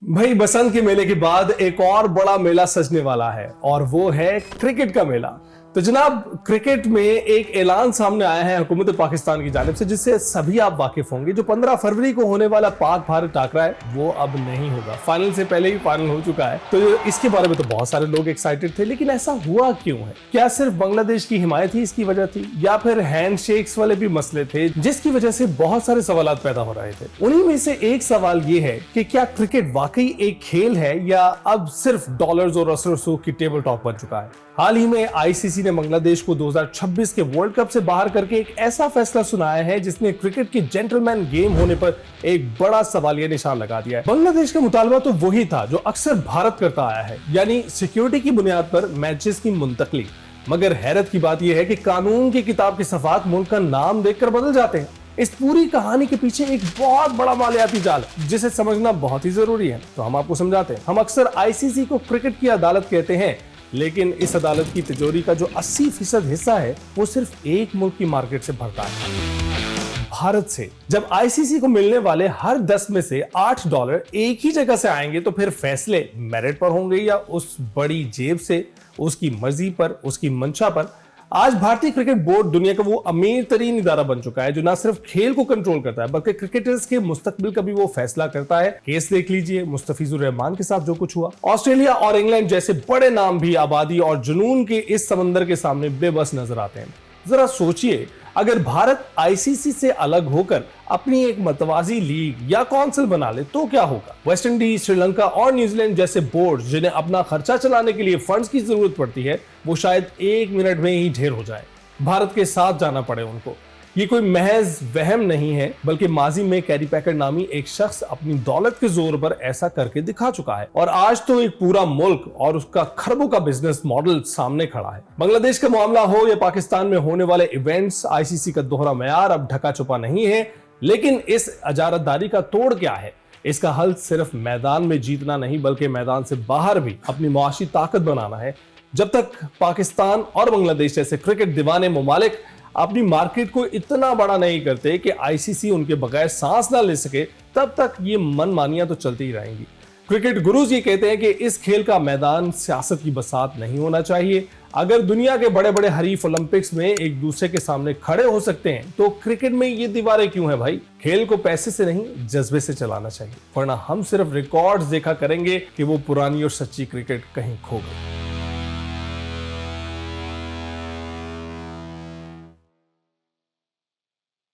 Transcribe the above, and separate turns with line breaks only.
भाई बसंत के मेले के बाद एक और बड़ा मेला सजने वाला है और वो है क्रिकेट का मेला। तो जनाब, क्रिकेट में एक ऐलान सामने आया है हुकूमत पाकिस्तान की जानिब से, जिससे सभी आप वाकिफ होंगे। जो 15 फरवरी को होने वाला पाक भारत टाकरा है वो अब नहीं होगा। फाइनल से पहले ही फाइनल हो चुका है, तो इसके बारे में तो बहुत सारे लोग एक्साइटेड थे। लेकिन ऐसा हुआ क्यों है? क्या सिर्फ बांग्लादेश की हिमायत ही इसकी वजह थी, या फिर हैंडशेक्स वाले भी मसले थे जिसकी वजह से बहुत सारे सवाल पैदा हो रहे थे? उन्हीं में से एक सवाल ये है कि क्या क्रिकेट वाकई एक खेल है या अब सिर्फ डॉलर्स और असर की टेबल टॉक बन चुका है? हाल ही में आईसीसी ने बांग्लादेश को 2026 के वर्ल्ड कप से बाहर करके एक ऐसा फैसला सुनाया है जिसने क्रिकेट के जेंटलमैन गेम होने पर एक बड़ा सवालिया निशान लगा दिया है। बांग्लादेश का मुतालबा तो वही था जो अक्सर भारत करता आया है, यानी सिक्योरिटी की बुनियाद पर मैचेस की मुंतकली। मगर हैरत की बात यह है कि कानून की किताब के सफात मुल्क का नाम देखकर बदल जाते हैं। इस पूरी कहानी के पीछे एक बहुत बड़ा मालियाती जाल है जिसे समझना बहुत ही जरूरी है। तो हम आपको समझाते हैं। हम अक्सर आईसीसी को क्रिकेट की अदालत कहते हैं, लेकिन इस अदालत की तिजोरी का जो 80% हिस्सा है वो सिर्फ एक मुल्क की मार्केट से भरता है, भारत से। जब आईसीसी को मिलने वाले हर 10 में से $8 एक ही जगह से आएंगे, तो फिर फैसले मेरिट पर होंगे या उस बड़ी जेब से, उसकी मर्जी पर, उसकी मंशा पर? आज भारतीय क्रिकेट बोर्ड दुनिया का वो अमीर तरीन इदारा बन चुका है जो ना सिर्फ खेल को कंट्रोल करता है बल्कि क्रिकेटर्स के मुस्तकबिल का भी वो फैसला करता है। केस देख लीजिए मुस्तफिजुर रहमान के साथ जो कुछ हुआ। ऑस्ट्रेलिया और इंग्लैंड जैसे बड़े नाम भी आबादी और जुनून के इस समंदर के सामने बेबस नजर आते हैं। जरा सोचिए, अगर भारत आईसीसी से अलग होकर अपनी एक मतवाजी लीग या काउंसिल बना ले तो क्या होगा? वेस्ट इंडीज, श्रीलंका और न्यूजीलैंड जैसे बोर्ड जिन्हें अपना खर्चा चलाने के लिए फंड्स की जरूरत पड़ती है, वो शायद 1 मिनट में ही ढेर हो जाए। भारत के साथ जाना पड़े उनको। ये कोई महज वहम नहीं है, बल्कि माजी में कैरी पैकर नामी एक शख्स अपनी दौलत के जोर पर ऐसा करके दिखा चुका है। और आज तो एक पूरा मुल्क और उसका खरबों का बिजनेस मॉडल सामने खड़ा है। बांग्लादेश का मामला हो या पाकिस्तान में होने वाले इवेंट्स, आईसीसी का दोहरा मयार अब ढका छुपा नहीं है। लेकिन इस अजारतदारी का तोड़ क्या है? इसका हल सिर्फ मैदान में जीतना नहीं, बल्कि मैदान से बाहर भी अपनी मुआशी ताकत बनाना है। जब तक पाकिस्तान और बांग्लादेश जैसे क्रिकेट दीवाने ममालिक अपनी मार्केट को इतना बड़ा नहीं करते कि आईसीसी उनके बगैर सांस ना ले सके, तब तक ये मनमानियां तो चलती ही रहेंगी। क्रिकेट गुरुज ये कहते हैं कि इस खेल का मैदान सियासत की बसात नहीं होना चाहिए। अगर दुनिया के बड़े बड़े हरीफ ओलंपिक्स में एक दूसरे के सामने खड़े हो सकते हैं, तो क्रिकेट में ये दीवारें क्यों हैं भाई? खेल को पैसे से नहीं, जज्बे से चलाना चाहिए, वरना हम सिर्फ रिकॉर्ड्स देखा करेंगे कि वो पुरानी और सच्ची क्रिकेट कहीं खो गई।